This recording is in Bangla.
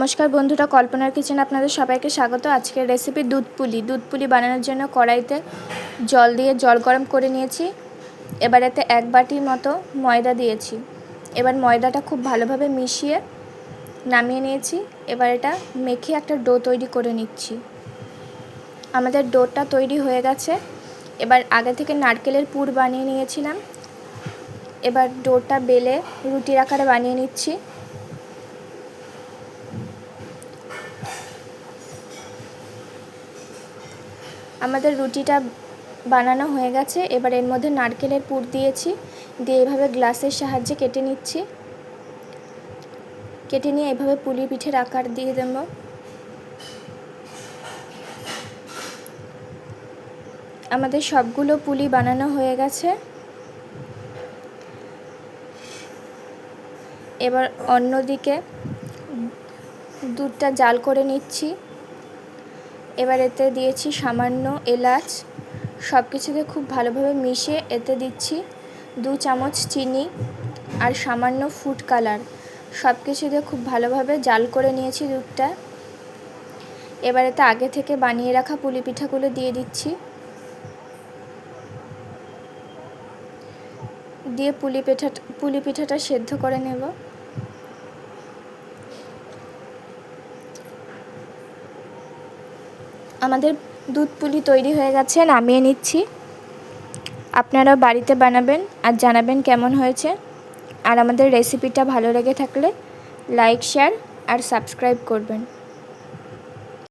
নমস্কার বন্ধুরা, কল্পনার কিচেনে আপনাদের সবাইকে স্বাগত। আজকের রেসিপি দুধ পুলি বানানোর জন্য কড়াইতে জল দিয়ে জল গরম করে নিয়েছি। এবার এতে 1 বাটির মতো ময়দা দিয়েছি। এবার ময়দাটা খুব ভালোভাবে মিশিয়ে নামিয়ে নিয়েছি। এবার এটা মেখে একটা ডো তৈরি করে নিচ্ছি। আমাদের ডোটা তৈরি হয়ে গেছে। এবার আগে থেকে নারকেলের পুর বানিয়ে নিয়েছিলাম। এবার ডোটা বেলে রুটির আকারে বানিয়ে নিচ্ছি। আমাদের রুটিটা বানানো হয়ে গেছে। এবার এর মধ্যে নারকেলের পুর দিয়েছি, দিয়ে এভাবে গ্লাসের সাহায্যে কেটে নিচ্ছি। কেটে নিয়ে এভাবে পুলি পিঠের আকার দিয়ে দেব। আমাদের সবগুলো পুলি বানানো হয়ে গেছে। এবার অন্যদিকে দুধটা জাল করে নিচ্ছি। এবার এতে দিয়েছি সামান্য এলাচ। সব কিছুকে খুব ভালোভাবে মিশিয়ে এতে দিচ্ছি 2 চামচ চিনি আর সামান্য ফুড কালার। সব কিছু দিয়ে খুব ভালোভাবে জাল করে নিয়েছি দুধটা। এবার এতে আগে থেকে বানিয়ে রাখা পুলি পিঠাগুলো দিয়ে দিচ্ছি। দিয়ে পুলি পিঠাটা সেদ্ধ করে নেব। আমাদের দুধ পুলি তৈরি হয়ে গেছে, নামিয়ে নিচ্ছি। আপনারা বাড়িতে বানাবেন আর জানাবেন কেমন হয়েছে। আর আমাদের রেসিপিটা ভালো লেগে থাকলে লাইক, শেয়ার আর সাবস্ক্রাইব করবেন।